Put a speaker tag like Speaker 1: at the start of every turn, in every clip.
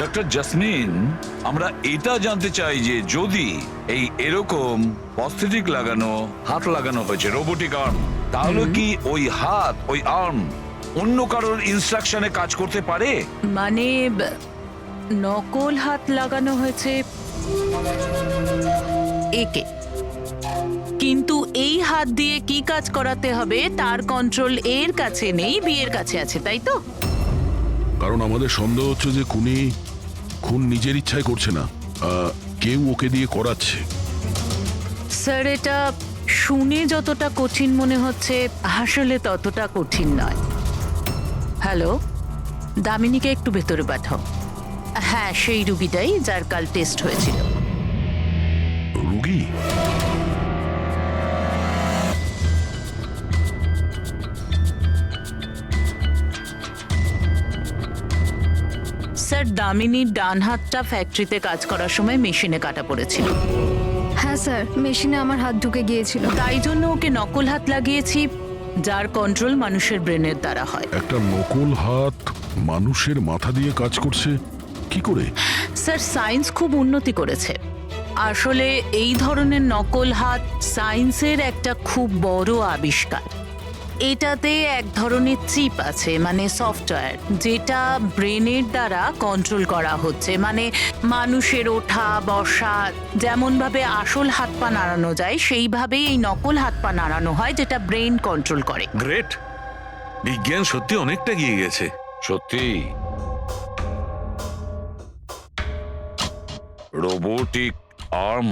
Speaker 1: Doctor jasmine, আমরা এটা জানতে চাই যে যদি এই এরকম প্রস্থেটিক লাগানো হাত লাগানো হয়েছে, রোবোটিক আর্ম, তাহলে কি ওই হাত ওই আর্ম অন্য কারোর ইনস্ট্রাকশনে কাজ করতে পারে?
Speaker 2: মানে নকল হাত লাগানো হয়েছে একে, কিন্তু এই হাত দিয়ে কি কাজ করাতে হবে তার কন্ট্রোল এর কাছে নেই, বিয়ের কাছে আছে, তাই তো?
Speaker 3: কারণ আমাদের সন্দেহ হচ্ছে যে খুন নিজের ইচ্ছায় করছে না, কেউ ওকে দিয়ে করাচ্ছে।
Speaker 2: স্যার, এটা শুনে যতটা কঠিন মনে হচ্ছে আসলে ততটা কঠিন নয়। হ্যালো, দামিনীকে একটু ভেতরে পাঠাও। হ্যাঁ, সেই রুগীটাই যার কাল টেস্ট হয়েছিল।
Speaker 3: রুগী?
Speaker 2: স্যার, দামিনীর ডান হাতটা ফ্যাক্টরিতে কাজ করার সময় মেশিনে কাটা পড়েছিল।
Speaker 4: হ্যাঁ স্যার, মেশিনে আমার হাত ঢুকে গিয়েছিল।
Speaker 2: তাই জন্য ওকে নকল হাত লাগিয়েছি, যার কন্ট্রোল মানুষের ব্রেনের দ্বারা হয়।
Speaker 3: একটা নকল হাত মানুষের মাথা দিয়ে কাজ করছে কি করে?
Speaker 2: স্যার, সায়েন্স খুব উন্নতি করেছে। আসলে এই ধরনের নকল হাত সায়েন্সের একটা খুব বড় আবিষ্কার। এটাতে এক ধরনের চিপ আছে, মানে সফটওয়্যার, যেটা ব্রেনের দ্বারা কন্ট্রোল করা হচ্ছে। মানে মানুষের ওঠা বসা যেমন ভাবে আসল হাত পা নাড়ানো যায়, সেইভাবেই এই নকল হাত পা নাড়ানো হয়, যেটা ব্রেন কন্ট্রোল করে।
Speaker 5: গ্রেট, বিজ্ঞান সত্যি অনেকটা এগিয়ে গেছে।
Speaker 1: সত্যি রোবোটিক আর্ম।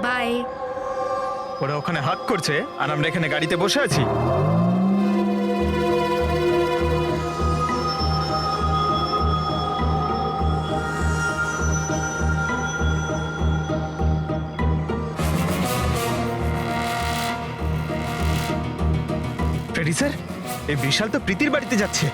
Speaker 4: বাই।
Speaker 6: ওরা ওখানে হাত করছে আর আমরা এখানে গাড়িতে বসে আছি। ফ্রেডি স্যার, এই বিশাল তো প্রীতির বাড়িতে যাচ্ছে।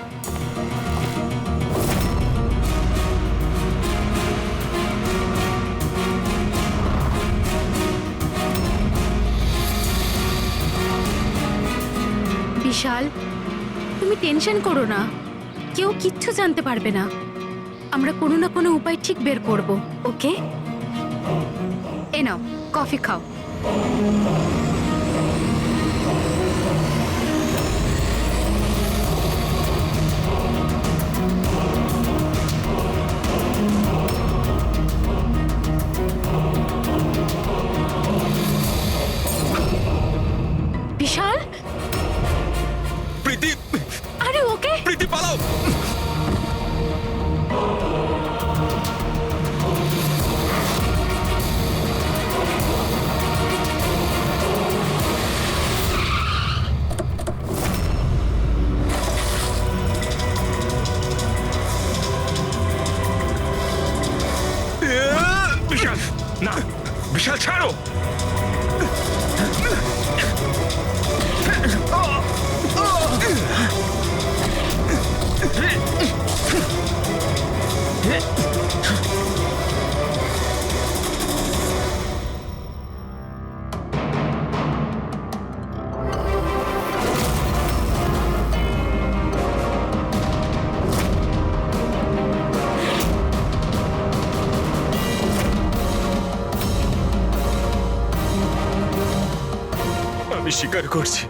Speaker 4: বিশাল, তুমি টেনশন করো না, কেউ কিচ্ছু জানতে পারবে না। আমরা কোনো না কোনো উপায় ঠিক বের করব, ওকে? এ নাও, কফি খাও। বিশাল,
Speaker 5: প্রীতি,
Speaker 4: আরে ওকে।
Speaker 5: প্রীতি পালাও! বিশাল, না, বিশাল ছাড়ো! আমি স্বীকার করছি,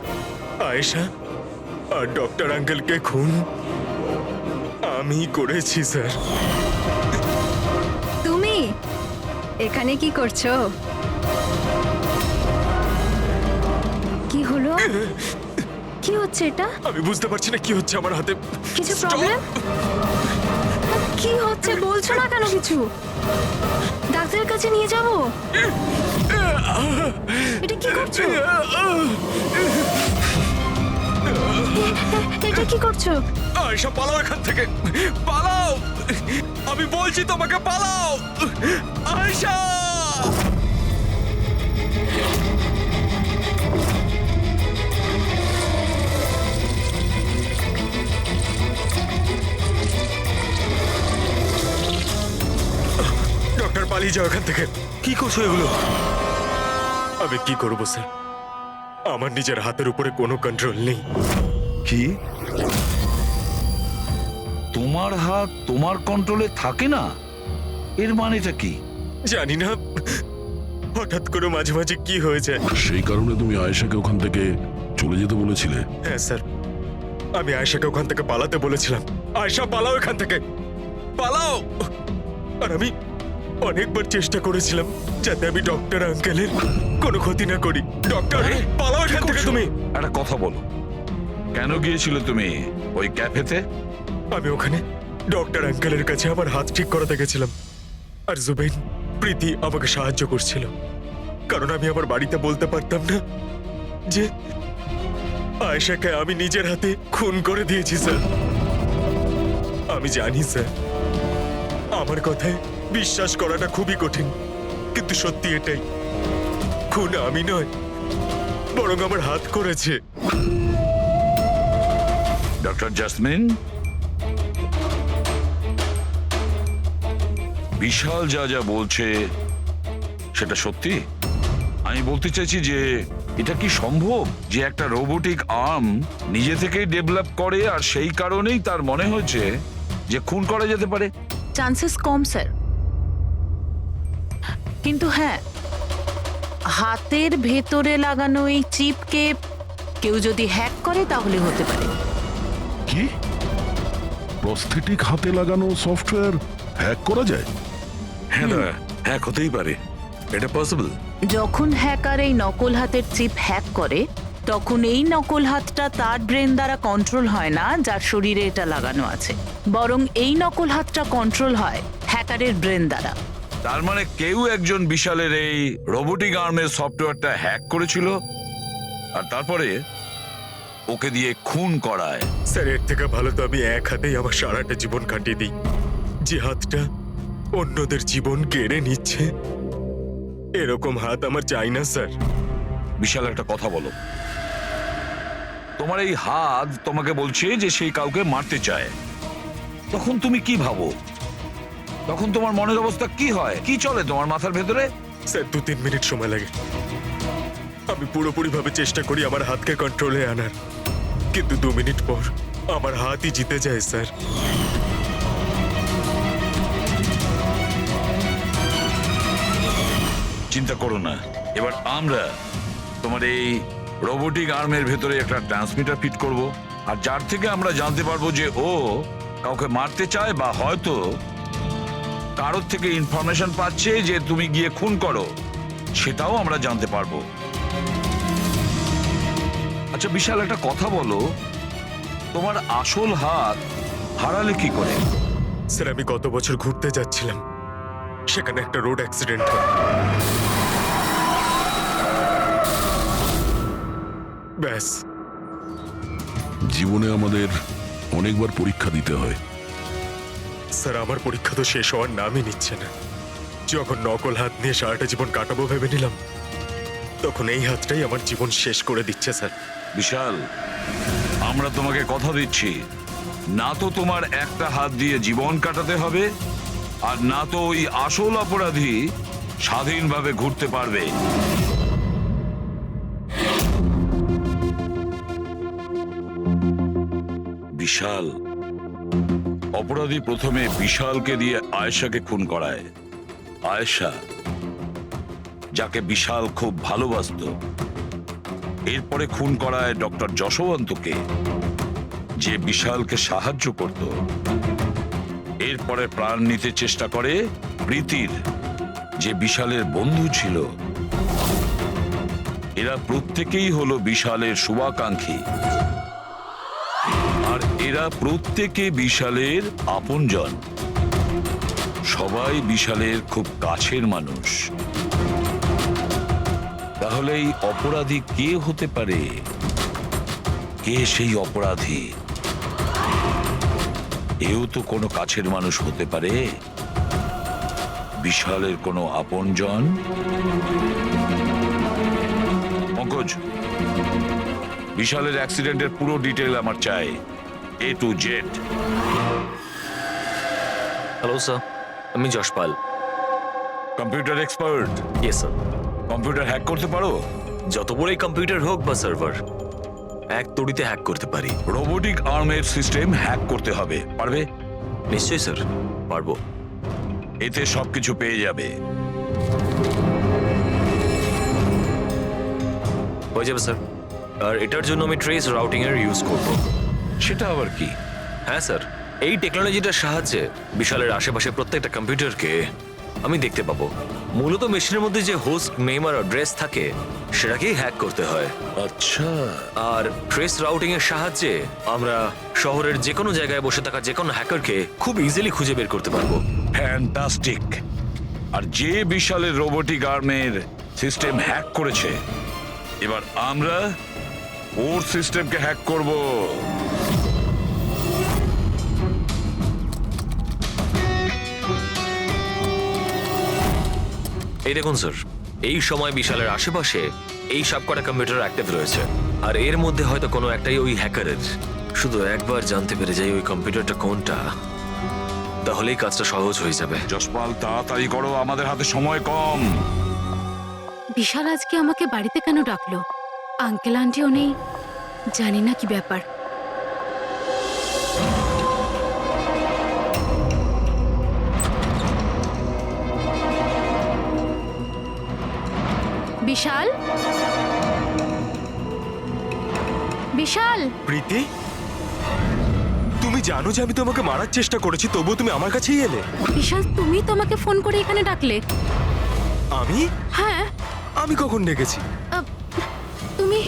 Speaker 5: আয়েশা আর ডক্টর আঙ্কেলকে খুন আমি করেছি স্যার।
Speaker 4: তুমি এখানে কি করছো? কি হলো? কি হচ্ছে এটা?
Speaker 5: আমি বুঝতে পারছি না কি হচ্ছে আমার হাতে।
Speaker 4: কিছু
Speaker 5: Stop!
Speaker 4: প্রবলেম? কি হচ্ছে বলছো না কেন কিছু? ডাক্তারের কাছে নিয়ে যাব? এটা কি করছো? এটা কি করছো?
Speaker 5: আয়েশা, পালাও এখান থেকে, পালাও! আমি বলছি তোমাকে, পালাও আয়েশা! ডক্টর, পালিয়ে যাও এখান থেকে। কি করছো এগুলো? আমি কি করব স্যার? আমার নিজের হাতের উপরে কোনো কন্ট্রোল নেই।
Speaker 1: কি তোমার হাত তোমার কন্ট্রোলে থাকে না? এর মানেটা কি?
Speaker 5: জানি না, হঠাৎ করে মাঝে মাঝে কি হয়ে যায়।
Speaker 3: সেই কারণে তুমি আয়েশাকে ওখান থেকে চলে যেতে বলেছিলে?
Speaker 5: হ্যাঁ স্যার, আমি আয়েশাকে ওখান থেকে পালাতে বলেছিলাম। আয়েশা পালাও এখান থেকে, পালাও। আর আমি অনেকবার চেষ্টা করেছিলাম যাতে আমি ডক্টর আঙ্কেলের কোনো ক্ষতি না করি। ডক্টর, পালাও এখান থেকে তুমি।
Speaker 1: একটা কথা বলো, কেন গিয়েছিলে তুমি ওই ক্যাফেতে?
Speaker 5: আমি ওখানে ডক্টর আঙ্কেলের কাছে আমার হাত ঠিক করাতে গেছিলাম, আর জুবেইন, প্রীতি আমাকে সাহায্য করছিল, কারণ আমি আমার বাড়িতে বলতে পারতাম না যে আয়েশাকে আমি নিজের হাতে খুন করে দিয়েছি স্যার। আমি জানি স্যার, আমার কথায় বিশ্বাস করাটা খুবই কঠিন, কিন্তু সত্যি এটাই, খুন আমি নয়, বরং আমার হাত করেছে।
Speaker 1: ডক্টর জাসমিন, বিশাল যা যা বলছে সেটা সত্যি? আমি বলতে চাইছি যে এটা কি সম্ভব যে একটা রোবোটিক আর্ম নিজে থেকেই ডেভেলপ করে আর সেই কারণেই তার মনে হয়েছে যে খুন করা যেতে পারে?
Speaker 2: চান্সেস কম স্যার, কিন্তু হ্যাঁ, হাতের ভেতরে লাগানো এই চিপকে কেউ যদি হ্যাক করে তাহলে হতে পারে।
Speaker 3: কি? প্রস্থেটিক হাতে লাগানো সফটওয়্যার হ্যাক করা যায়?
Speaker 1: হ্যাঁ দাদা, হ্যাক হতেই পারে, এটা পসিবল।
Speaker 2: যখন হ্যাকার এই নকল হাতের চিপ হ্যাক করে, তখন এই নকল হাতটা তার ব্রেন দ্বারা কন্ট্রোল হয় না যার শরীরে এটা লাগানো আছে, বরং এই নকল হাতটা কন্ট্রোল হয় হ্যাকারের ব্রেন দ্বারা।
Speaker 1: তার মানে কেউ একজন বিশালের এই রোবোটিক আর্মের সফটওয়্যারটা হ্যাক করেছিল আর তারপরে ওকে দিয়ে খুন করায়।
Speaker 5: স্যার, এর থেকে ভালো তো আমি এক হাতেই আমার সারাটা জীবন কাটিয়ে দিই। যে হাতটা অন্যদের জীবন কেড়ে নিচ্ছে, এরকম হাত আমার চাই না স্যার।
Speaker 1: বিশাল, একটা কথা বলো, তোমার এই হাত তোমাকে বলছে যে সেই কাউকে মারতে চায়, তখন তুমি কি ভাবো? তখন তোমার মনের অবস্থা কি হয়? কি চলে তোমার মাথার ভেতরে?
Speaker 5: স্যার, 2-3 মিনিট সময় লাগে। আমি পুরোপুরি ভাবে চেষ্টা করি আমার হাতকে কন্ট্রোলে আনার, কিন্তু 2 মিনিট পর আমার হাতই জিতে যায় স্যার।
Speaker 1: চিন্তা করো না, এবার আমরা তোমার এই রোবোটিক আর্মের ভেতরে একটা ট্রান্সমিটার ফিট করব, আর যার থেকে আমরা জানতে পারবো যে ও কাউকে মারতে চায় বা হয়তো কারোর থেকে ইনফরমেশন পাচ্ছে যে তুমি গিয়ে খুন করো, সেটাও আমরা জানতে পারবো। আচ্ছা বিশাল, একটা কথা বলো, তোমার আসল হাত হারালে কি করে?
Speaker 5: স্যার, আমি গত বছর ঘুরতে যাচ্ছিলাম, সেখানে একটা রোড অ্যাক্সিডেন্ট হয়। ব্যাস।
Speaker 3: জীবনে আমাদের অনেকবার পরীক্ষা দিতে হয়।
Speaker 5: স্যার, আমার পরীক্ষা তো শেষ হওয়ার নামই নিচ্ছে না। যখন নকল হাত নিয়ে সারাটা জীবন কাটাবো ভেবে নিলাম, তখন এই হাতটাই আমার জীবন শেষ করে দিচ্ছে স্যার।
Speaker 1: বিশাল, আমরা তোমাকে কথা দিচ্ছি, না তো তোমার একটা হাত দিয়ে জীবন কাটাতে হবে, আর না তো ওই আসল অপরাধী স্বাধীনভাবে ঘুরতে পারবে। বিশাল, অপরাধী প্রথমে বিশালকে দিয়ে আয়েশাকে খুন করায়। আয়েশা, যাকে বিশাল খুব ভালোবাসতো, এরপরে খুন করায় ডক্টর যশবন্তকে, যে বিশালকে সাহায্য করত। এরপরে প্রাণ নিতে চেষ্টা করে প্রীতির, যে বিশালের বন্ধু ছিল। এরা প্রত্যেকেই হলো বিশালের শুভাকাঙ্ক্ষী, আর এরা প্রত্যেকে বিশালের আপনজন। সবাই বিশালের খুব কাছের মানুষ। তাহলে এই অপরাধী কে হতে পারে? কে সেই অপরাধী? এও তো কোনো কাছের মানুষ হতে পারে, বিশালের কোনো আপনজন। পঙ্কজ, বিশালের অ্যাক্সিডেন্টের পুরো ডিটেল আমার চাই, A to Z।
Speaker 7: Hello sir, আমি Yashpal.
Speaker 1: Computer expert,
Speaker 7: yes sir.
Speaker 1: Computer hack করতে পারো?
Speaker 7: যত বড়ই কম্পিউটার হোক বা সার্ভার, এক তড়িতে হ্যাক করতে পারি।
Speaker 1: রোবোটিক আর্মের সিস্টেম হ্যাক করতে হবে, পারবে?
Speaker 7: নিশ্চয়ই স্যার, পারবো।
Speaker 1: এতে সবকিছু পেয়ে যাবে।
Speaker 7: হয়ে যাবে স্যার। আর এটার জন্য আমি ট্রেস রাউটিং এর ইউজ করব।
Speaker 1: সেটা আবার কি?
Speaker 7: হ্যাঁ স্যার, এই টেকনোলজিটার সাহায্যে বিশালের আশেপাশে প্রত্যেকটা কম্পিউটারকে আমি দেখতে পাবো। মূলত মেশিনের মধ্যে যে হোস্ট নেম আর অ্যাড্রেস থাকে সেটাকেই হ্যাক করতে হয়।
Speaker 1: আচ্ছা,
Speaker 7: আর ট্রেস রাউটিং এর সাহায্যে আমরা শহরের যে কোনো জায়গায় বসে থাকা যে কোনো হ্যাকারকে খুব ইজিলি খুঁজে বের করতে পারবো।
Speaker 1: ফ্যান্টাস্টিক। আর যে বিশালের রোবোটিক আর্মের সিস্টেম হ্যাক করেছে, এবার আমরা ওর সিস্টেমকে হ্যাক করব।
Speaker 7: এই দেখুন স্যার, এই সময় বিশালের আশেপাশে এই সবকটা কম্পিউটার অ্যাক্টিভ রয়েছে, আর এর মধ্যে হয়তো কোনো একটাই ওই হ্যাকারের। শুধু একবার জানতে পেরে যাই ওই কম্পিউটারটা কোনটা, তাহলেই কাজটা সহজ হয়ে যাবে।
Speaker 1: যশপাল, তাড়াতাড়ি করো, আমাদের হাতে সময় কম।
Speaker 4: বিশাল আজকে আমাকে বাড়িতে কেন ডাকলো? আঙ্কেল আন্টিও নেই, জানি না কি ব্যাপার। বিশাল, বিশাল,
Speaker 5: প্রীতি, তুমি জানো যে আমি তোমাকে মারার চেষ্টা করেছি, তবুও তুমি আমার কাছেই এলে।
Speaker 4: বিশাল, তুমি তো আমাকে ফোন করে এখানে ডাকলে।
Speaker 5: আমি
Speaker 4: হ্যাঁ,
Speaker 5: আমি কখন ডেকেছি?
Speaker 4: তুমি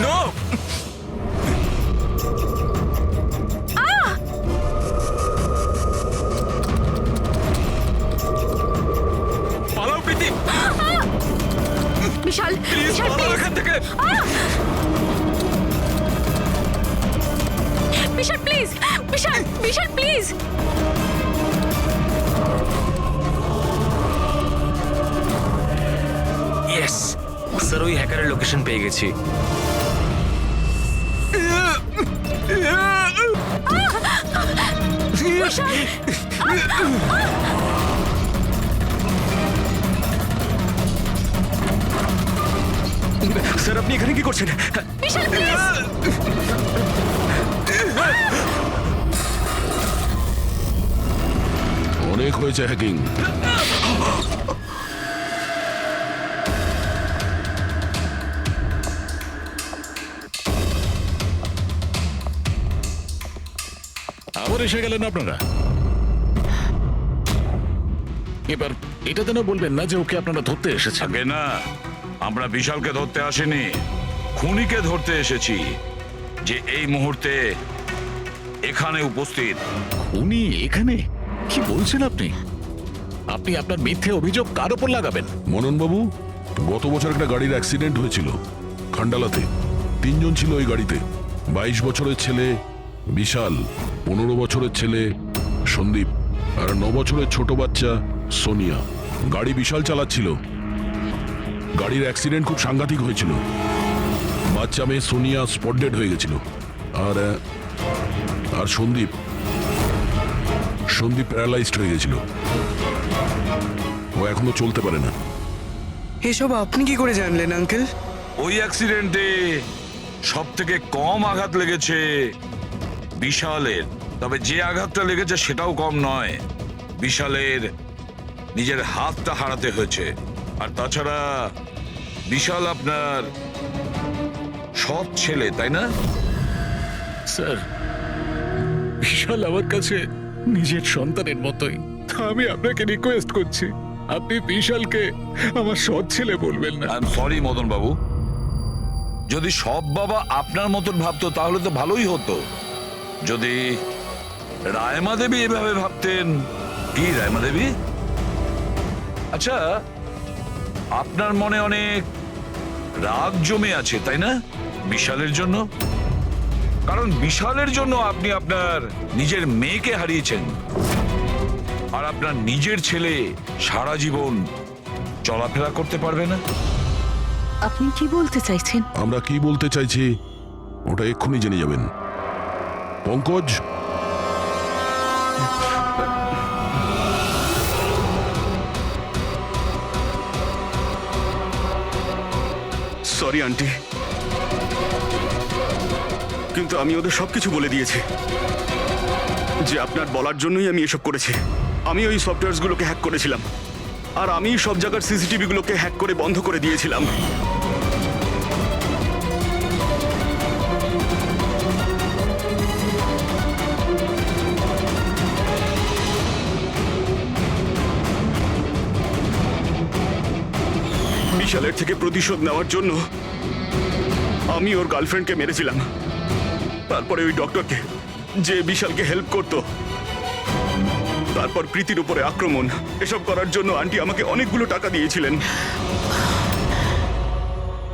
Speaker 5: নো! পালাও প্রীতি,
Speaker 4: বিশাল,
Speaker 5: প্লিজ
Speaker 4: বিশাল,
Speaker 5: পালাও
Speaker 4: please!
Speaker 5: এখান থেকে।
Speaker 4: Vishal please, Vishal, Vishal please.
Speaker 7: Yes sir, ওই হ্যাকারের লোকেশন পেয়ে গেছি।
Speaker 5: স্যার, আপনি এখানে কি করছেন?
Speaker 4: বিশাল প্লিজ।
Speaker 3: অনেক হয়েছে হ্যাকিং।
Speaker 8: আবার এসে গেলেন আপনারা। এবার এটা যেন বলবেন না যে ওকে আপনারা ধরতে এসেছেন।
Speaker 1: আগে না, আমরা বিশালকে ধরতে আসিনি, খুনিকে ধরতে এসেছি, যে এই মুহূর্তে এখানে উপস্থিত।
Speaker 8: উনি এখানে? কি বলছেন আপনি? আপনি আপনার মিথ্যে অভিযোগ কার ওপর লাগাবেন?
Speaker 3: মননবাবু, গত বছর একটা গাড়ির অ্যাক্সিডেন্ট হয়েছিল খান্ডালাতে। 3 জন ছিল ওই গাড়িতে। 22 বছরের ছেলে বিশাল, 15 বছরের ছেলে সন্দীপ, আর 9 বছরের ছোট বাচ্চা সোনিয়া। গাড়ি বিশাল চালাচ্ছিল। গাড়ির অ্যাক্সিডেন্ট খুব সাংঘাতিক হয়েছিল। বাচ্চা মেয়ে সোনিয়া স্পট ডেড হয়ে গেছিল। আর আর সন্দীপ প্যারালাইজড হয়ে গেছিল। ও এখনো চলতে পারে না।
Speaker 9: এসব আপনি কি করে জানলেন আঙ্কেল?
Speaker 1: ওই অ্যাক্সিডেন্টে সব থেকে কম আঘাত লেগেছে বিশালের, তবে যে আঘাতটা লেগেছে সেটাও কম নয়। বিশালের নিজের হাতটা হারাতে হয়েছে। আর তাছাড়া বিশাল আপনার সৎ ছেলে, তাই না?
Speaker 8: স্যার, বিশাল আমার কাছে নিজের সন্তানের মতোই। আমি আপনাকে রিকোয়েস্ট করছি, আপনি বিশালকে আমার সৎ ছেলে বলবেন না।
Speaker 1: আই এম সরি মদন বাবু, যদি সব বাবা আপনার মতন ভাবতো তাহলে তো ভালোই হতো। যদি রায়মা দেবী এভাবে ভাবতেন। কি রায়মা দেবী? আচ্ছা, আপনার মনে অনেক রাগ জমে আছে, তাই না বিশালের জন্য? কারণ বিশালের জন্য আপনি আপনার নিজের মেয়েকে হারিয়েছেন, আর আপনার নিজের ছেলে সারা জীবন চলাফেরা করতে পারবে না।
Speaker 2: আপনি কি বলতে চাইছেন?
Speaker 3: আমরা কি বলতে চাইছি ওটা এক্ষুনি জেনে যাবেন। পঙ্কজ,
Speaker 10: সরি আন্টি, কিন্তু আমি ওদের সবকিছু বলে দিয়েছি যে আপনার বলার জন্যই আমি এসব করেছি। আমি ওই সফটওয়্যারগুলোকে হ্যাক করেছিলাম, আর আমি সব জায়গার সিসিটিভিগুলোকে হ্যাক করে বন্ধ করে দিয়েছিলাম। বিশালের থেকে প্রতিশোধ নেওয়ার জন্য আমি ওর গার্লফ্রেন্ডকে মেরেছিলাম। তারপরে ওই ডক্টরকে, যে বিশালকে হেল্প করত, তারপর প্রীতির উপরে আক্রমণ। এসব করার জন্য আন্টি আমাকে অনেকগুলো টাকা দিয়েছিলেন।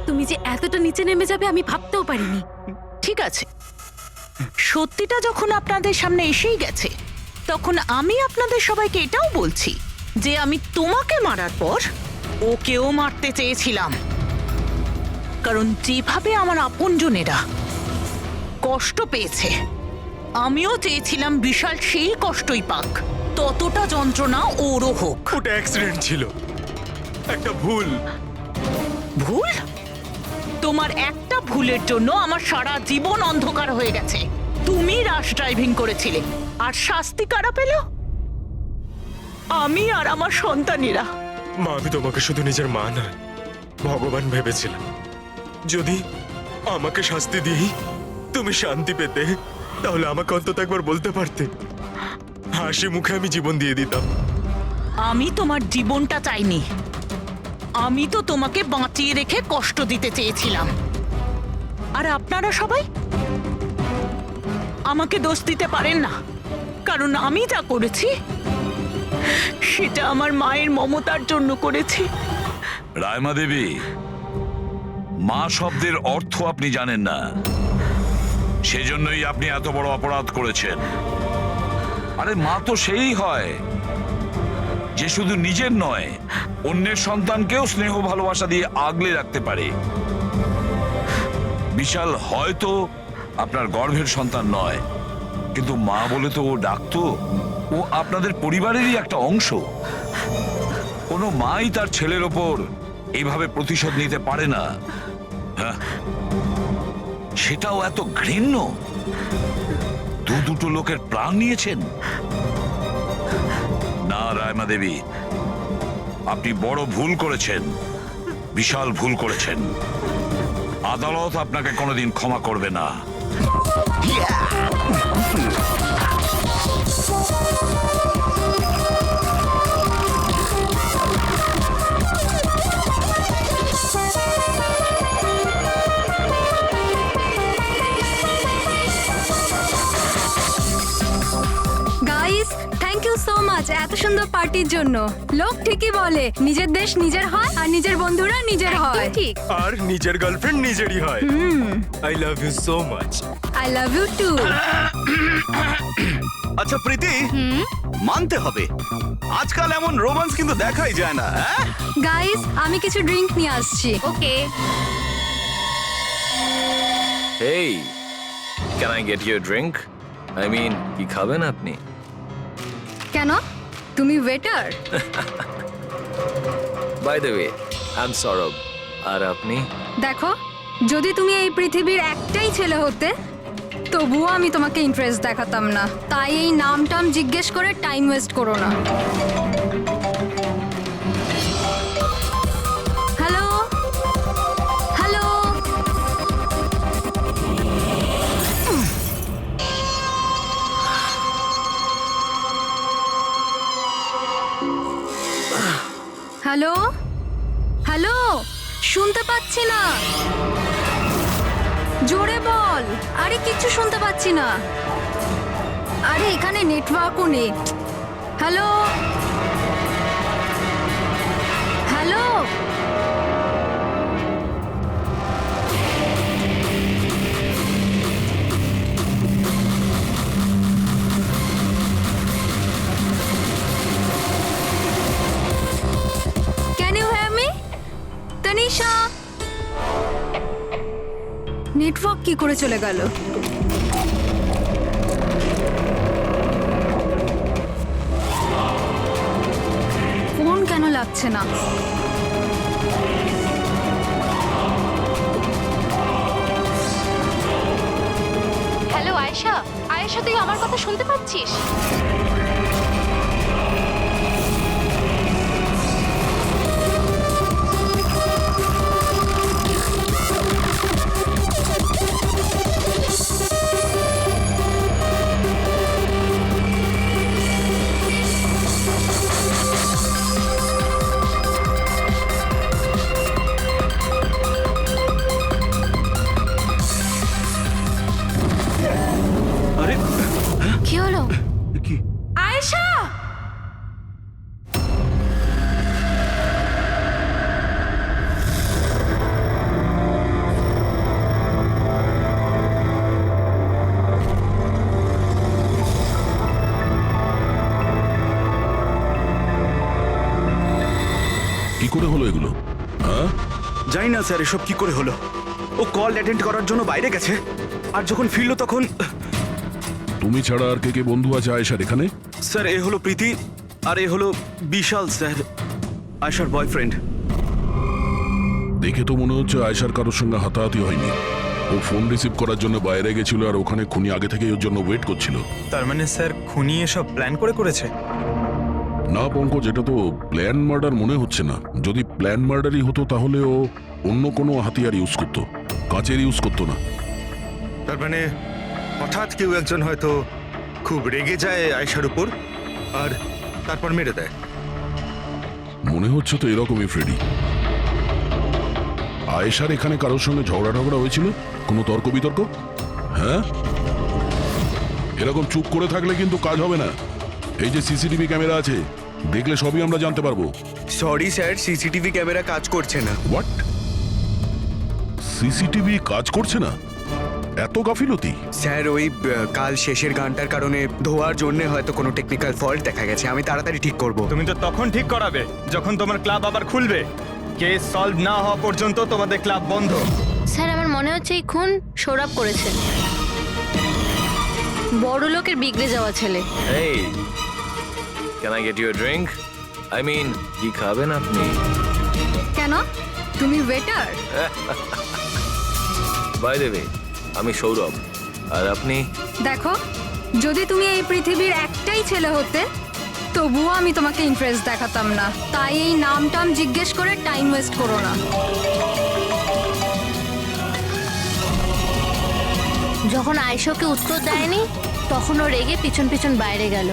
Speaker 4: তুমি যে এতটা নিচে নেমে যাবে আমি ভাবতেও পারিনি।
Speaker 2: ঠিক আছে, সত্যিটা যখন আপনাদের সামনে এসেই গেছে, তখন আমি আপনাদের সবাইকে এটাও বলছি যে আমি তোমাকে মারার পর ওকেও মারতে চেয়েছিলাম। কারণ যেভাবে আমার আপনজনেরা কষ্ট পেয়েছে, আমিও চেয়েছিলাম বিশাল সেই কষ্টই পাক, ততটা যন্ত্রণা ওরও হোক।
Speaker 5: ওটা অ্যাক্সিডেন্ট ছিল, একটা ভুল।
Speaker 2: ভুল? তোমার একটা ভুলের জন্য আমার সারা জীবন অন্ধকার হয়ে গেছে। তুমি রাশ ড্রাইভিং করেছিলে, আর শাস্তি কারা পেল? আমি আর আমার সন্তানেরা।
Speaker 5: মা, আমি তোমাকে শুধু নিজের মা না, ভগবান ভেবেছিলাম। যদি আমাকে শাস্তি দিই তুমি শান্তি পেতে, তাহলে আমাকে অন্তত একবার বলতে পারতে। হাসি মুখে আমি জীবন দিয়ে দিতাম।
Speaker 2: আমি তোমার জীবনটা চাইনি, আমি তো তোমাকে বাঁচিয়ে রেখে কষ্ট দিতে চেয়েছিলাম। আর আপনারা সবাই আমাকে দোষ দিতে পারেন না, কারণ আমি যা করেছি সেটা আমার মায়ের মমতার জন্য করেছি।
Speaker 1: রায়মা দেবী, মা শব্দের অর্থ আপনি জানেন না, সেজন্যই আপনি এত বড় অপরাধ করেছেন। আরে মা তো সেই হয় যে শুধু নিজের নয়, অন্যের সন্তানকেও স্নেহ ভালোবাসা দিয়ে আগলে রাখতে পারে। বিশাল হয়তো আপনার গর্ভের সন্তান নয়, কিন্তু মা বলে তো ও ডাকতো। ও আপনাদের পরিবারেরই একটা অংশ। কোনো মাই তার ছেলের ওপর এইভাবে প্রতিশোধ নিতে পারে না। হ্যাঁ, সেটাও এত ঘৃণ্য। দুটো লোকের প্রাণ নিয়েছেন। না রায়মা দেবী, আপনি বড় ভুল করেছেন, বিশাল ভুল করেছেন। আদালত আপনাকে কোনোদিন ক্ষমা করবে না।
Speaker 4: Guys, thank you so much এত সুন্দর পার্টির জন্য। লোক ঠিকই বলে, নিজের দেশ নিজের হয় আর নিজের বন্ধুরা নিজের হয়। ঠিক।
Speaker 5: আর নিজের গার্লফ্রেন্ড নিজেরই হয়। I love you so much.
Speaker 4: I love you too.
Speaker 10: আচ্ছা প্রীতি, মানতে হবে আজকাল এমন রোমান্স কিন্তু দেখাই যায় না।
Speaker 4: গাইস, আমি কিছু ড্রিঙ্ক নিয়ে আসছি। ওকে।
Speaker 7: Hey, can I get you a drink? I mean, কি খাবেন আপনি?
Speaker 4: কেন? তুমি waiter?
Speaker 7: By the way, I'm Saurabh. আর আপনি?
Speaker 4: দেখো, যদি তুমি এই পৃথিবীর একটাই ছেলে হতে, তবুও আমি তোমাকে ইন্টারেস্ট দেখাতাম না। তাই এই নাম টাম জিজ্ঞেস করে টাইম ওয়েস্ট করো না। হ্যালো হ্যালো, হ্যালো হ্যালো, শুনতে পাচ্ছি না, জোরে বল। আরে কিচ্ছু শুনতে পাচ্ছি না। আরে এখানে নেটওয়ার্কও নেই। Hello hello, can you hear me? Tanisha, network কি করে চলে গেল? পাচ্ছে না। হ্যালো আয়েশা, আয়েশা তুই আমার কথা শুনতে পাচ্ছিস?
Speaker 10: আরে
Speaker 4: কি হলো?
Speaker 10: কি
Speaker 4: আয়েশা!
Speaker 3: কি করে হলো এগুলো? হ্যাঁ,
Speaker 10: জানি না স্যার এসব কি করে হলো। ও কল অ্যাটেন্ড করার জন্য বাইরে গেছে, আর যখন ফিরলো তখন
Speaker 3: তুমি ছাড়া আর কে কে বন্ধু আছে আয়েশার এখানে?
Speaker 10: স্যার এ হলো প্রীতি, আর এ হলো বিশাল স্যার, আয়শার বয়ফ্রেন্ড।
Speaker 3: দেখে তো মনে হচ্ছে আয়েশার কারোর সঙ্গে হাতাহাতি হয়নি। ও ফোন রিসিভ করার জন্য বাইরে গেছিল আর ওখানে খুনি আগে থেকে ওর জন্য ওয়েট করছিল।
Speaker 6: তার মানে স্যার খুনি এসব প্ল্যান করে করেছে?
Speaker 3: না পঙ্কজ, এটা তো প্ল্যান মার্ডার মনে হচ্ছে না। যদি প্ল্যান মার্ডারই হতো তাহলে ও অন্য কোনো হাতিয়ার ইউজ করতো, কাঁচের ইউজ করতো না।
Speaker 6: তার মানে হঠাৎ কেউ একজন হয়তো খুব রেগে যায় আয়েশার উপর আর তারপর মেরে দেয়।
Speaker 3: মনে হচ্ছে তো এরকমই ফ্রেডি। আয়েশার এখানে কারোর সঙ্গে ঝগড়া হয়েছিল? কোনো তর্ক বিতর্ক? হ্যাঁ, এরকম চুপ করে থাকলে কিন্তু কাজ হবে না। এই যে সিসিটিভি ক্যামেরা আছে, দেখলে সবই আমরা জানতে পারবো।
Speaker 9: সরি স্যার, সিসিটিভি ক্যামেরা কাজ করছে না।
Speaker 3: হোয়াট? সিসিটিভি কাজ করছে না? এত গাফিলতি?
Speaker 9: স্যার ওই কাল শেষের গানটার কারণে ধোয়ার জন্য হয়তো কোনো টেকনিক্যাল ফল্ট দেখা গেছে। আমি তাড়াতাড়ি ঠিক করব।
Speaker 6: তুমি তো তখন ঠিক করাবে যখন তোমার ক্লাব আবার খুলবে। কেস সলভ না হওয়া পর্যন্ত তোমাদের ক্লাব বন্ধ।
Speaker 11: স্যার আমার মনে হচ্ছে এই খুন সৌরভ করেছে। বড় লোকের বিগড়ে যাওয়া ছেলে।
Speaker 7: এই can I get you a drink? I mean, কি খাবেন আপনি?
Speaker 4: কেন? তুমি ওয়েটার?
Speaker 7: বাই দ্য ওয়ে, আমি সৌরভ। আর আপনি?
Speaker 4: দেখো, যদি তুমি এই পৃথিবীর একটাই ছেলে হতে তবুও আমি তোমাকে ইন্টারেস্ট দেখাতাম না। তাই এই নামটাম জিজ্ঞেস করে টাইম ওয়েস্ট করো না।
Speaker 11: যখন আয়েশাকে উত্তর দেয়নি তখন ও রেগে পিছন পিছন বাইরে গেল।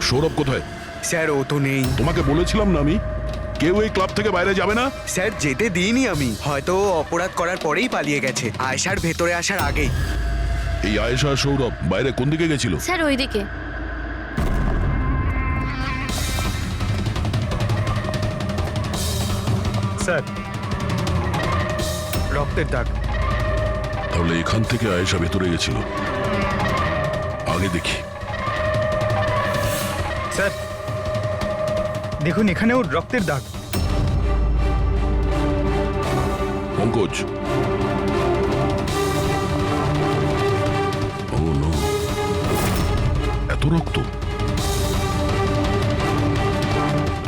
Speaker 3: সৌরভ কোথায়?
Speaker 9: স্যার ও তো নেই।
Speaker 3: তোমাকে বলেছিলাম না আমি, কেউ এই ক্লাব থেকে বাইরে যাবে না।
Speaker 9: স্যার যেতে দিইনি আমি। হয়তো ও অপরাধ করার পরেই পালিয়ে গেছে, আয়েশার ভেতরে আসার আগেই।
Speaker 3: এই আয়েশা আর সৌরভ বাইরে কোন দিকে গেছিল?
Speaker 11: স্যার ওইদিকে।
Speaker 6: স্যার রক্তের দাগ।
Speaker 3: তাহলে এখান থেকে আয়েশা ভেতরে গেছিল। আগে দেখি।
Speaker 6: স্যার দেখুন, এখানেও রক্তের দাগ।
Speaker 3: পঙ্কজ, ও নো, এত রক্ত!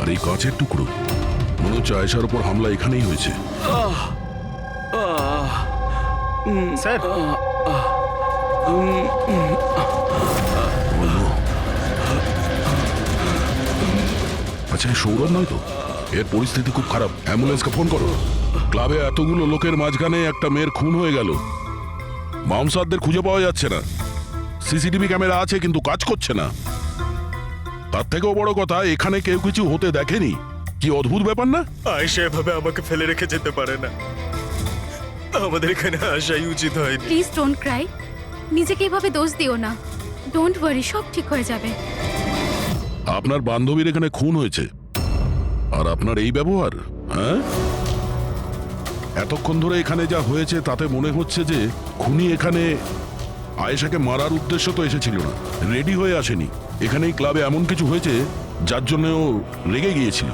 Speaker 3: আর এই কাঁচের টুকরো, মনে হচ্ছে আয়েশার উপর হামলা এখানেই হয়েছে।
Speaker 6: স্যার
Speaker 3: আচ্ছা, এই সৌরভ নয় তো? এর পরিস্থিতি খুব খারাপ। অ্যাম্বুলেন্সকে ফোন করো। ক্লাবে এতগুলো লোকের মাঝখানে একটা মেয়ের খুন হয়ে গেল। মামসাদদের খুঁজে পাওয়া যাচ্ছে না। সিসিটিভি ক্যামেরা আছে কিন্তু কাজ করছে না। তার থেকেও বড় কথা, এখানে কেউ কিছু হতে দেখেনি। কি অদ্ভুত ব্যাপার না?
Speaker 5: আয়েশা এভাবে আমাকে ফেলে রেখে যেতে পারে না। আমাদের এখানে আসাই উচিত হয়নি।
Speaker 4: Please don't Cry. নিজেকে এভাবে দোষ দিও না। ডোন্ট ওয়ারি, সব ঠিক হয়ে যাবে।
Speaker 3: আপনার বান্ধবীর এখানে খুন হয়েছে আর আপনার এই ব্যবহার? হ্যাঁ, এতক্ষণ ধরে এখানে যা হয়েছে তাতে মনে হচ্ছে যে খুনি এখানে আয়েশাকে মারার উদ্দেশ্য তো এসেছিল না, রেডি হয়ে আসেনি। এখানেই ক্লাবে এমন কিছু হয়েছে যার জন্য ও রেগে গিয়েছিল,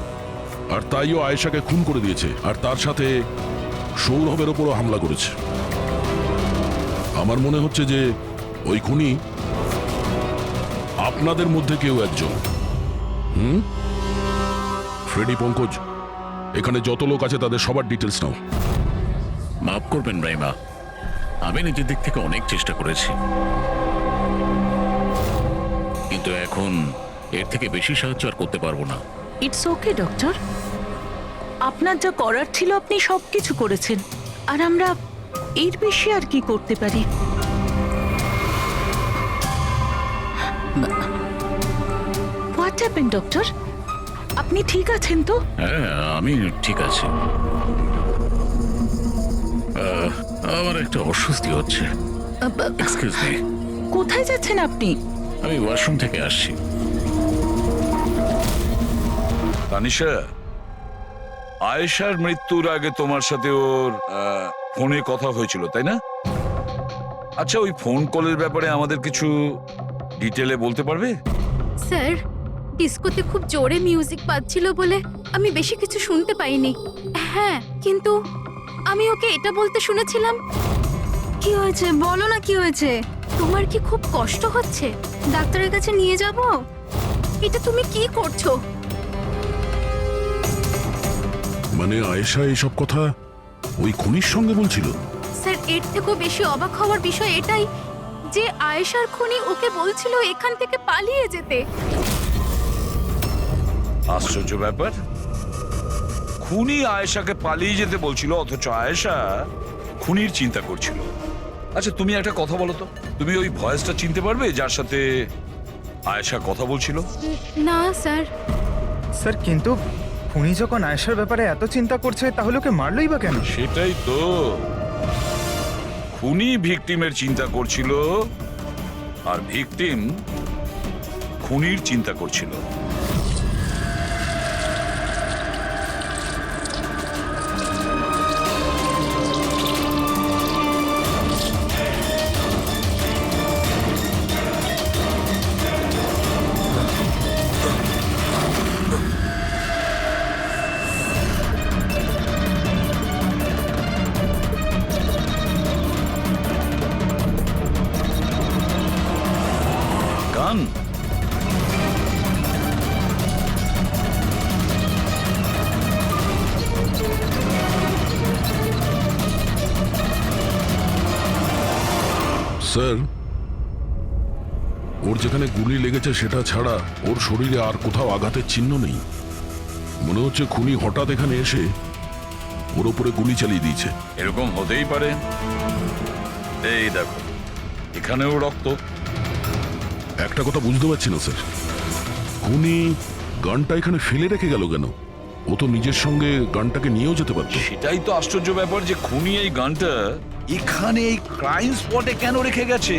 Speaker 3: আর তাই ও আয়েশাকে খুন করে দিয়েছে। আর তার সাথে সৌরভের ওপরও হামলা করেছে। আমার মনে হচ্ছে যে ওই খুনি আপনাদের মধ্যে কেউ একজন। ফ্রেডি, পঙ্কজ, এখানে যত লোক আছে তাদের সবার ডিটেলস নাও।
Speaker 8: মাফ করবেন রাইমা, আমি নিজের দিক থেকে অনেক চেষ্টা করেছি, কিন্তু এখন এর থেকে বেশি সাহায্য আর করতে পারবো না।
Speaker 2: ইটস ওকে ডক্টর, আপনার যা করার ছিল আপনি সবকিছু করেছেন, আর আমরা এর বেশি আর কি করতে পারি? What happen doctor? আপনি ঠিক আছেন তো?
Speaker 8: হ্যাঁ, আমি ঠিক আছি। আমার একটা অস্বস্তি হচ্ছে। এক্সকিউজ মি,
Speaker 2: কোথায় যাচ্ছেন আপনি?
Speaker 8: আমি ওয়াশরুম থেকে আসছি।
Speaker 1: তানিশা, আয়েশার মৃত্যুর আগে তোমার সাথে ওর ফোনে কথা হয়েছিল, তাই না? আচ্ছা, ওই ফোন কলের ব্যাপারে আমাদের কিছু ডিটেলে বলতে পারবে?
Speaker 4: স্যার, ডিস্কোতে খুব জোরে মিউজিক বাজছিল বলে আমি বেশি কিছু শুনতে পাইনি। হ্যাঁ, কিন্তু আমি ওকে এটা বলতে শুনেছিলাম। কি হয়েছে বলো না, কি হয়েছে? তোমার কি খুব কষ্ট হচ্ছে? ডাক্তারের কাছে নিয়ে যাব? এটা তুমি কি করছো?
Speaker 3: মানে আয়েশা এইসব কথা ওই খুনির সঙ্গে বলছিল?
Speaker 4: স্যার, এর থেকেও বেশি অবাক হওয়ার বিষয় এটাই যে আয়েশার খুনি ওকে বলছিল এখান থেকে পালিয়ে যেতে।
Speaker 1: আশ্চর্য ব্যাপার, খুনি আয়েশাকে পালিয়ে যেতে বলছিল, অথচ আয়েশা খুনির চিন্তা করছিল। আচ্ছা, তুমি একটা কথা বলো তো, তুমি ওই ভয়েসটা চিনতে পারবে যার সাথে আয়েশা কথা বলছিল?
Speaker 4: না স্যার।
Speaker 5: স্যার, কিন্তু খুনি যখন আয়েশার ব্যাপারে এত চিন্তা করছে তাহলে ওকে মারলই বা কেন?
Speaker 1: সেটাই তো, খুনি ভিকটিমের চিন্তা করছিল আর ভিকটিম খুনির চিন্তা করছিল। গান,
Speaker 3: স্যার, ওর যেখানে গুলি লেগেছে সেটা ছাড়া ওর শরীরে আর কোথাও আঘাতের চিহ্ন নেই। মনে হচ্ছে খুনি হঠাৎ এখানে এসে ওর উপরে গুলি চালিয়ে দিয়েছে।
Speaker 1: এরকম হতেই পারে। এই দেখো, এখানেও রক্ত।
Speaker 3: একটা কথা বুঝতে পারছি না স্যার, খুনি গানটা এখানে ফেলে রেখে গেল কেন? ও তো নিজের সঙ্গে গানটাকে নিয়েও যেতে পারত।
Speaker 1: সেটাই তো আশ্চর্য ব্যাপার যে খুনি এই গানটা এখানে এই ক্রাইম স্পটে কেন রেখে গেছে?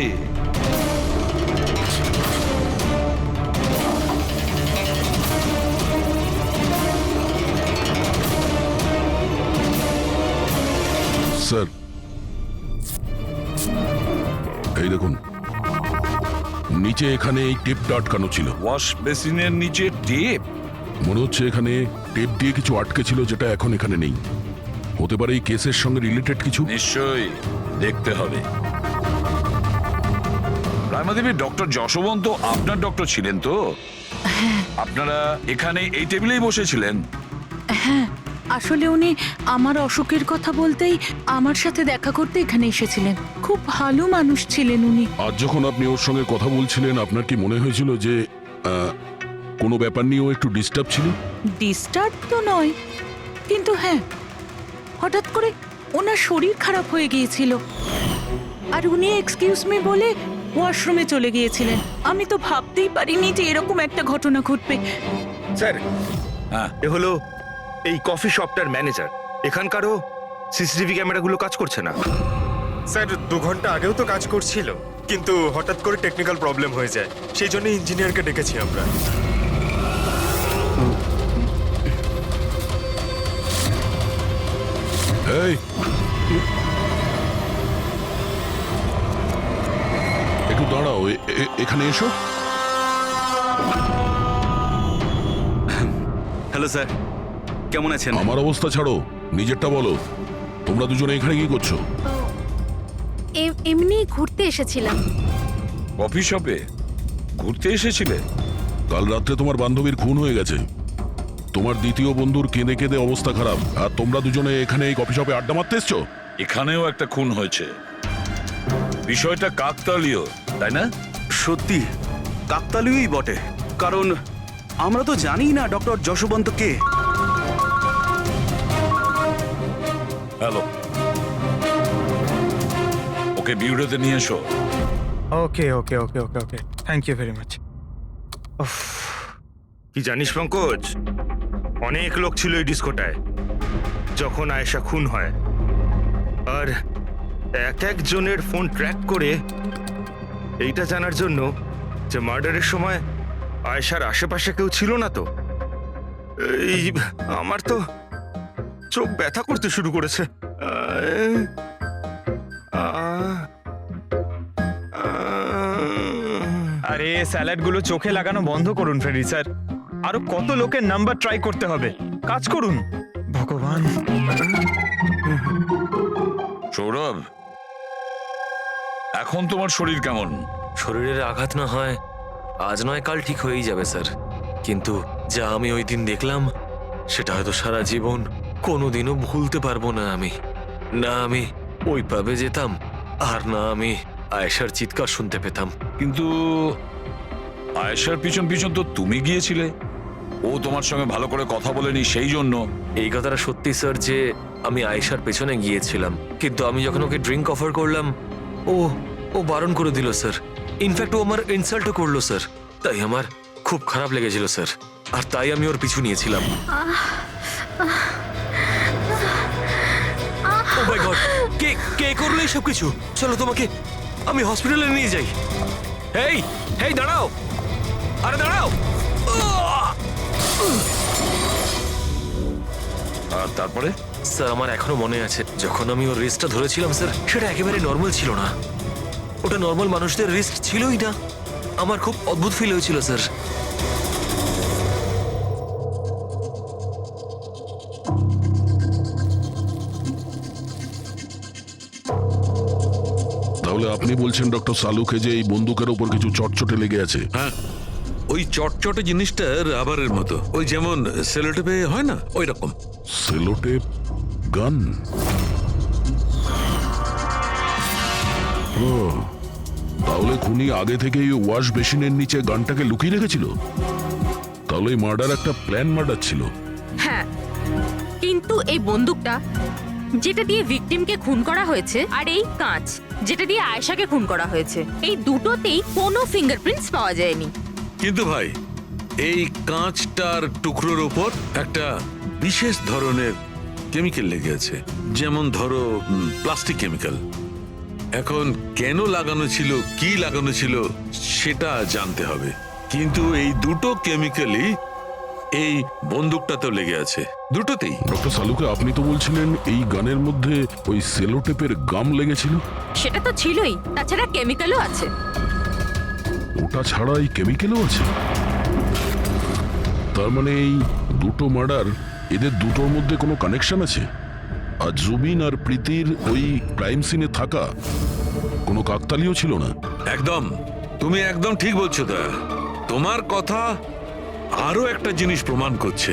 Speaker 3: স্যার, এই দেখুন, নিচে এখানে এই টেপটা আটকানো ছিল।
Speaker 1: ওয়াশ বেসিনের নিচে টেপ?
Speaker 3: মনে হচ্ছে এখানে টেপ দিয়ে কিছু আটকে ছিল যেটা এখন এখানে নেই। হতে পারে এই কেসের সঙ্গে রিলেটেড কিছু।
Speaker 1: নিশ্চয়ই দেখতে হবে। রায়মাদেবী, ডক্টর যশবন্ত আপনার ডক্টর ছিলেন তো? আপনারা এখানে এই টেবিলেই বসেছিলেন?
Speaker 2: হ্যাঁ, আসলে উনি আমার অসুখের কথা বলতেই আমার সাথে দেখা করতে এখানে এসেছিলেন। খুব ভালো মানুষ ছিলেন উনি।
Speaker 3: আজ যখন আপনি ওর সঙ্গে কথা বলছিলেন, আপনার কি মনে হয়েছিল যে কোনো ব্যাপার নিয়ে ও একটু ডিস্টার্ব ছিল?
Speaker 2: ডিস্টার্ব তো নয়, কিন্তু হ্যাঁ, হঠাৎ করে ওনার শরীর খারাপ হয়ে গিয়েছিল আর উনি এক্সকিউজ মি বলে ওয়াশরুমে চলে গিয়েছিলেন। আমি তো ভাবতেই পারিনি যে এরকম একটা ঘটনা ঘটবে।
Speaker 6: স্যার,
Speaker 1: হ্যাঁ,
Speaker 6: এ হলো এই কফি শপটার ম্যানেজার। এখানকারও সিসিটিভি ক্যামেরাগুলো কাজ করছে না।
Speaker 5: স্যার, 2 ঘন্টা আগেও তো কাজ করছিল, কিন্তু হঠাৎ করে টেকনিক্যাল প্রবলেম হয়ে যায়, সেই জন্য ইঞ্জিনিয়ারকে ডেকেছি আমরা।
Speaker 3: এই, একটু দাঁড়াও, এখানে এসো।
Speaker 10: হ্যালো স্যার, কেমন আছেন?
Speaker 3: আমার অবস্থা ছাড়ো, নিজেরটা বলো। তোমরা দুজনে এখানে কি করছো?
Speaker 4: এমনি ঘুরতে এসেছিলাম।
Speaker 1: কফি শপে ঘুরতে এসেছিলে?
Speaker 3: কাল রাত্রে তোমার বান্ধবীর খুন হয়ে গেছে। তোমার দ্বিতীয় বন্ধুর কেঁদে কেঁদে অবস্থা খারাপ, আর তোমরা দুজনে এখানে এই কফি শপে আড্ডা মারতে এসছো?
Speaker 1: এখানেও একটা খুন হয়েছে, বিষয়টা কাকতালীয়, তাই না?
Speaker 10: সত্যি কাকতালীয়ই বটে, কারণ আমরা তো জানি না ডক্টর যশবন্ত কে।
Speaker 1: হ্যালো, ওকে বিউরোতে নিয়ে এসো।
Speaker 5: ওকে ওকে ওকে ওকে ওকে, থ্যাংক ইউ ভেরি মাচ।
Speaker 6: কি জানিস পঙ্কজ, অনেক লোক ছিল এই ডিস্কোটায় যখন আয়েশা খুন হয়, আর এক একজনের ফোন ট্র্যাক করে এইটা জানার জন্য যে মার্ডারের সময় আয়েশার আশেপাশে কেউ ছিল না। তো এই আমার তো চোখ ব্যথা করতে শুরু করেছে।
Speaker 5: আরে স্যালাডগুলো চোখে লাগানো বন্ধ করুন ফ্রেডি স্যার, আরো কত লোকের নাম্বার ট্রাই করতে হবে, কাজ করুন। ভগবান।
Speaker 1: সৌরভ, এখন তোমার শরীর কেমন?
Speaker 7: শরীরের আঘাত না হয় আজ নয় কাল ঠিক হয়েই যাবে স্যার, কিন্তু যা আমি ওই দিন দেখলাম সেটা হয়তো সারা জীবন কোনোদিনও ভুলতে পারবো না আমি। না আমি ওই পাবে যেতাম, আর না আমি আয়েশার চিৎকার শুনতে পেতাম।
Speaker 1: কিন্তু আয়েশার পিছন পিছন তো তুমি গিয়েছিলে, ও তোমার সঙ্গে ভালো করে কথা বলেনি সেই জন্য।
Speaker 7: এই কথাটা সত্যি স্যার যে আমি আয়েশার পেছনে গিয়েছিলাম, কিন্তু আমি যখন ওকে ড্রিঙ্ক অফার করলাম ও বারণ করে দিল স্যার। ইনফ্যাক্ট ও আমার ইনসাল্টও করলো স্যার, তাই আমার খুব খারাপ লেগেছিল স্যার, আর তাই আমি ওর পিছু নিয়েছিলাম। ও মাই গড, কে করলো এইসব কিছু? চলো তোমাকে আমি হসপিটালে নিয়ে যাই। হেই হেই দাঁড়াও, আরে দাঁড়াও।
Speaker 1: আর তারপরে?
Speaker 7: স্যার আমার এখনো মনে আছে যখন আমি ওর রিস্টটা ধরেছিলাম স্যার, সেটা একেবারে নর্মাল ছিল না, ওটা নর্মাল মানুষদের রিস্ট ছিলই না। আমার খুব অদ্ভুত ফিল হয়েছিল স্যার।
Speaker 3: তাহলে আপনি বলছেন ডক্টর সালুকে যে এই বন্দুকের ওপর কিছু চটচটে লেগে আছে?
Speaker 12: হ্যাঁ, ওই চটচটে জিনিসটা রাবারের মতো, ওই যেমন সেলোটেপে হয় না, ওই রকম।
Speaker 3: সেলোটেপ গান? ও, তাহলে খুনি আগে থেকেই ওয়াশ বেসিনের নিচে গানটাকে লুকিয়ে রেখেছিল। তাহলে এই মার্ডার একটা প্ল্যান মার্ডার ছিল।
Speaker 4: হ্যাঁ, কিন্তু এই বন্দুকটা যেটা দিয়ে ভিকটিমকে খুন করা হয়েছে, আর এই কাঁচ যেটা দিয়ে আয়েশাকে খুন করা হয়েছে, এই দুটোতেই কোনো ফিঙ্গারপ্রিন্টস পাওয়া যায়নি।
Speaker 12: কিন্তু ভাই, এই কাঁচটার টুকরোর ওপর একটা বিশেষ ধরনের কেমিক্যাল লেগে আছে, যেমন ধরো প্লাস্টিক কেমিক্যাল। এখন কেন লাগানো ছিল, কি লাগানো ছিল সেটা জানতে হবে, কিন্তু এই দুটো কেমিক্যালই এই বন্দুকটাতেও লেগে আছে, দুটোতেই।
Speaker 3: ডক্টর সালুকে, আপনি তো বলছিলেন এই গানের মধ্যে ওই সেলোটেপের গাম লেগেছিল।
Speaker 4: সেটা তো ছিলই, তাছাড়া কেমিক্যালও আছে।
Speaker 3: ওটা ছাড়া এই কেমিক্যালও আছে? তার মানে এই দুটো মার্ডার, এদের দুটোর মধ্যে কোনো কানেকশন আছে? আর জুবিন আর প্রীতির ওই ক্রাইম সিনে থাকা কোনো কাকতালীয় ছিল না?
Speaker 12: একদম, তুমি একদম ঠিক বলছো দা। তোমার কথা আরো একটা জিনিস প্রমাণ করছে,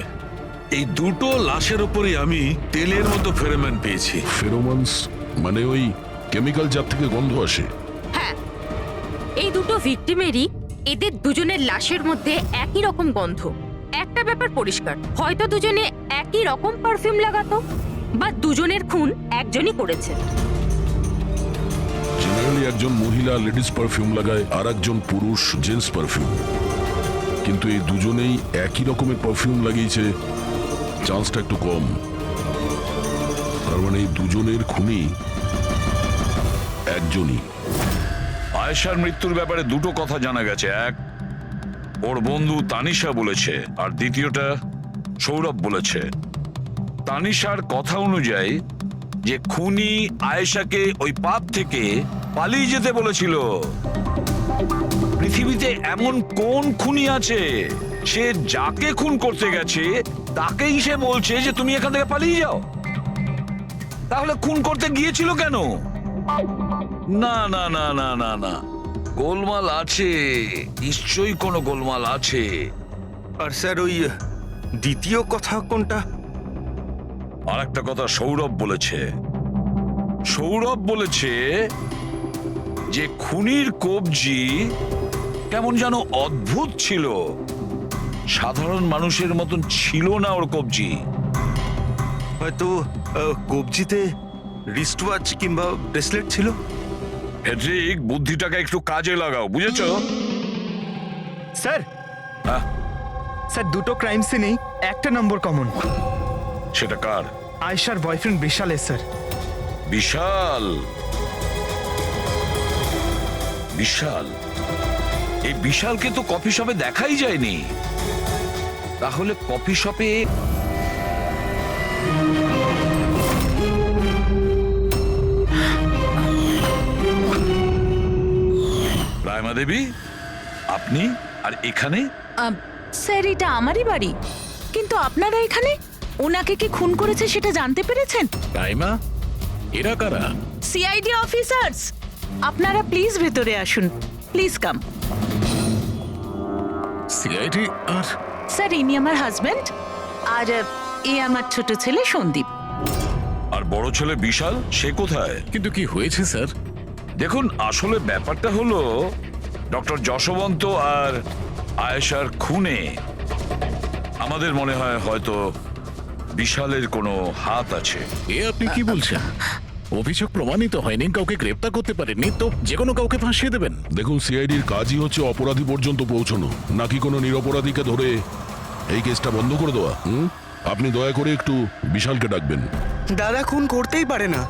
Speaker 12: এই দুটো লাশের উপরে আমি তেলের মতো ফেরোমন পেয়েছি।
Speaker 3: ফেরোমনস মানে ওই কেমিক্যাল যার থেকে গন্ধ আসে?
Speaker 4: হ্যাঁ, এই দুটো ভিকটিমেরই এদের দুজনের লাশের মধ্যে একই রকম গন্ধ। একটা ব্যাপার পরিষ্কার, হয়তো দুজনে একই রকম পারফিউম লাগাতো, বা দুজনের খুন একজনই করেছে।
Speaker 3: জেনারেলি একজন মহিলা লেডিস পারফিউম লাগায়, আর একজন পুরুষ জেন্টস পারফিউম, কিন্তু এই দুজনেই একই রকমের পারফিউম লাগিয়েছে, চান্সটা একটু কম। তার মানে এই দুজনের খুনি একজনই।
Speaker 1: আয়েশার মৃত্যুর ব্যাপারে দুটো কথা জানা গেছে, এক ওর বন্ধু তানিশা বলেছে, আর দ্বিতীয়টা সৌরভ বলেছে। তানিশার কথা অনুযায়ী যে খুনি আয়েশাকে ওই পাপ থেকে পালিয়ে যেতে বলেছিল। পৃথিবীতে এমন কোন খুনি আছে সে যাকে খুন করতে গেছে তাকেই সে বলছে যে তুমি এখান থেকে পালিয়ে যাও? তাহলে খুন করতে গিয়েছিল কেন? না না না না না না, গোলমাল আছে, নিশ্চয়ই কোনো গোলমাল আছে।
Speaker 6: আর স্যার, ওই দ্বিতীয় কথা কোনটা?
Speaker 1: আর একটা কথা সৌরভ বলেছে। সৌরভ বলেছে যে খুনির কবজি কেমন যেন অদ্ভুত ছিল, সাধারণ মানুষের মতন ছিল না ওর কবজি।
Speaker 6: হয়তো কবজিতে রিস্ট ওয়াচ কিংবা ব্রেসলেট ছিল।
Speaker 1: হেড্রিক, বুদ্ধিটাকে একটু কাজে লাগাও, বুঝেছো?
Speaker 5: স্যার
Speaker 1: হ্যাঁ,
Speaker 5: স্যার দুটো ক্রাইম সিনেই একটা নম্বর কমন।
Speaker 1: সেটা কার?
Speaker 5: আয়েশার বয়ফ্রেন্ড বিশালের স্যার।
Speaker 1: বিশাল? বিশাল? এই বিশালকে তো কফি শপে দেখাই যায়নি। তাহলে কফি শপে রায়মা দেবী, আপনি আর এখানে?
Speaker 2: স্যার, এটা আমারই বাড়ি, কিন্তু আপনারা এখানে? ওনাকে কি খুন করেছে সেটা জানতে পেরেছেন?
Speaker 8: রাইমা, এরা কারা?
Speaker 2: CID officers. আপনারা প্লিজ ভেতরে আসুন, প্লিজ কাম।
Speaker 8: সিআইডি? আর
Speaker 2: স্যার, ইনি আমার হাজবেন্ড, আর এ আমার ছোট ছেলে সন্দীপ।
Speaker 1: আর বড় ছেলে বিশাল, সে কোথায়?
Speaker 8: কিন্তু কি হয়েছে স্যার?
Speaker 1: দেখুন, আসলে ব্যাপারটা হলো ডক্টর যশবন্ত আর আয়েশার খুনে আমাদের মনে হয় হয়তো বিশালের কোনো হাত আছে।
Speaker 8: এ আপনি কি বলছেন? অভিযোগ প্রমাণিত হয়নি, কাউকে গ্রেপ্তার করতে পারেননি, তো যে কোনো কাউকে ফাঁসিয়ে দেবেন?
Speaker 3: দেখুন, সিআইডির কাজই হচ্ছে অপরাধী পর্যন্ত পৌঁছানো, নাকি কোনো নিরপরাধীকে ধরে এই কেসটা বন্ধ করে দেওয়া। আপনি দয়া করে একটু বিশালকে ডাকবেন।
Speaker 9: দাদা খুন করতেই পারে না,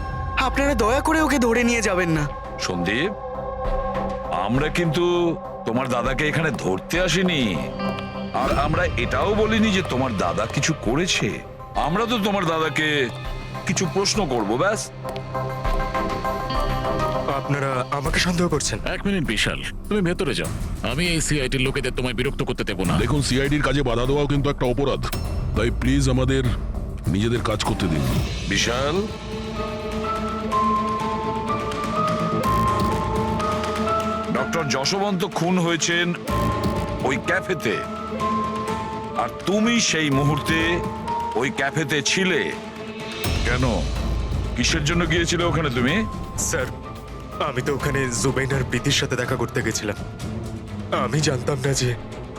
Speaker 9: আপনারা দয়া করে ওকে ধরে নিয়ে যাবেন না।
Speaker 1: সন্দীপ, আমরা কিন্তু তোমার দাদাকে এখানে ধরতে আসিনি, আর আমরা এটাও বলিনি যে তোমার দাদা কিছু করেছে। আমরা তো তোমার দাদাকে কিছু প্রশ্ন করব, ব্যাস।
Speaker 5: আপনারা আমাকে সন্দেহ করছেন?
Speaker 8: এক মিনিট বিশাল, তুমি ভেতরে যাও। আমি এই সিআইডির লোকেদের তোমায় বিরক্ত করতে দেবো না।
Speaker 3: দেখুন, সিআইডির কাজে বাধা দেওয়াও কিন্তু একটা অপরাধ, তাই প্লিজ আমাদের নিজেদের কাজ করতে দিন।
Speaker 1: বিশাল, ডক্টর যশবন্ত খুন হয়েছেন ওই ক্যাফেতে, আর তুমি সেই মুহূর্তে ওই ক্যাফেতে ছিলে। কেন, কিসের জন্য গিয়েছিলে ওখানে তুমি?
Speaker 5: স্যার, আমি তো ওখানে জুবাইন আর প্রীতির সাথে দেখা করতে গেছিলাম। আমি জানতাম না যে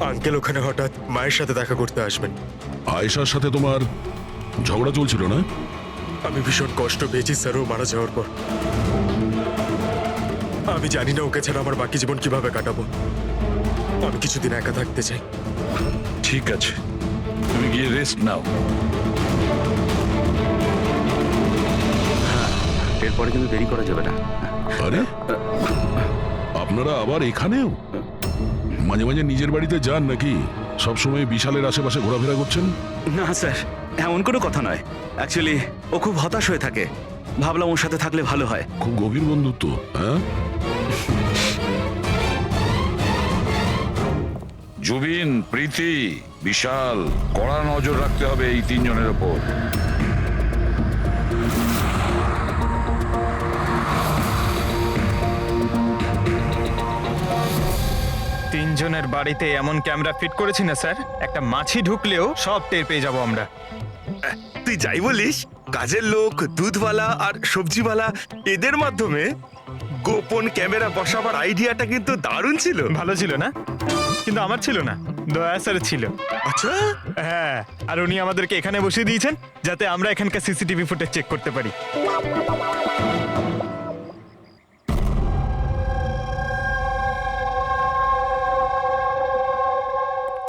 Speaker 5: আঙ্কেল ওখানে হঠাৎ মায়ের সাথে দেখা করতে আসবেন।
Speaker 3: আয়েশার সাথে তোমার ঝগড়া চলছিল না?
Speaker 5: আমি ভীষণ কষ্ট পেয়েছি স্যার ও মারা যাওয়ার পর। আমি জানি না ওকে ছাড়া আমার বাকি জীবন কিভাবে কাটাবো। আমি কিছুদিন একা থাকতে চাই।
Speaker 1: ঠিক আছে, তুমি গিয়ে রেস্ট নাও।
Speaker 10: এরপরে কিন্তু দেরি করা যাবে না।
Speaker 3: আরে, আপনারা আবার এখানেও? মাঝে মাঝে নিজের বাড়িতে যান নাকি? সবসময় বিশালের আশেপাশে ঘোরাফেরা করছেন?
Speaker 10: না স্যার, এমন কোনো কথা নয়। অ্যাকচুয়ালি ও খুব হতাশ হয়ে থাকে, ভাবলাম ওর সাথে থাকলে ভালো হয়।
Speaker 3: খুব গভীর বন্ধুত্ব, হ্যাঁ?
Speaker 1: জুবিন, প্রীতি, বিশাল, কড়া নজর রাখতে হবে এই তিনজনের ওপর।
Speaker 5: তিনজনের বাড়িতে এমন ক্যামেরা ফিট করেছি না স্যার, একটা মাছি ঢুকলেও সব টের পেয়ে যাবো আমরা।
Speaker 6: তুই যাই বলিস, কাজের লোক, দুধওয়ালা আর সবজিওয়ালা, এদের মাধ্যমে গোপন ক্যামেরা বসাবার আইডিয়াটা কিন্তু দারুণ ছিল।
Speaker 5: ভালো ছিল না? কিন্তু আমার ছিল না, দয়া স্যার ছিল।
Speaker 6: আচ্ছা,
Speaker 5: হ্যাঁ, আর উনি আমাদেরকে এখানে বসিয়ে দিয়েছেন যাতে আমরা এখানকার সিসিটিভি ফুটেজ চেক করতে পারি।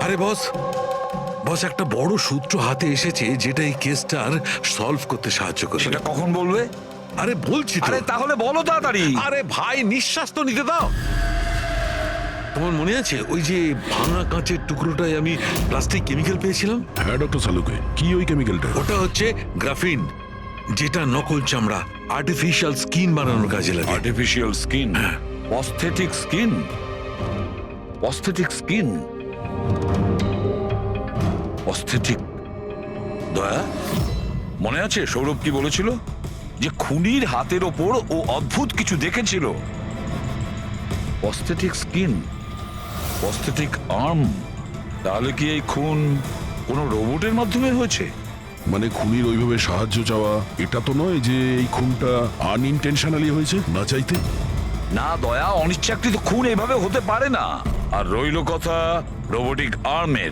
Speaker 12: আরে বস, বস একটা বড় সূত্র হাতে এসেছে যেটা এই কেসটার সলভ করতে সাহায্য করবে।
Speaker 1: সেটা কখন বলবে?
Speaker 12: আরে বলছি তো।
Speaker 1: আরে তাহলে বলো তাড়াতাড়ি।
Speaker 12: আরে ভাই, নিঃশ্বাস তো নিতে দাও। তোমার মনে আছে ওই যে ভাঙা কাঁচের টুকরোটায় আমি প্লাস্টিক কেমিক্যাল পেয়েছিলাম?
Speaker 3: হ্যাঁ ডক্টর সালুকে, কি ওই কেমিক্যালটা?
Speaker 12: ওটা হচ্ছে গ্রাফিন, যেটা নকল চামড়া, আর্টিফিশিয়াল স্কিন বানানোর কাজে লাগে।
Speaker 1: Artificial skin? Prosthetic skin? Prosthetic skin? Prosthetic? দয়া, মনে আছে সৌরভ কি বলেছিল? যে খুনির হাতের ওপর ও অদ্ভুত কিছু দেখেছিল। Prosthetic skin, prosthetic arm. তাহলে কি এই খুন কোনো রোবটের মাধ্যমে হয়েছে?
Speaker 3: মানে খুনির ওইভাবে সাহায্য চাওয়া এটা তো নয় যে এই খুনটা আনইনটেনশনালি হয়েছে, না চাইতে?
Speaker 1: না দয়া, অনিচ্ছাকৃত খুন এভাবে হতে পারে না। আর রইল কথা রোবোটিক আর্মের,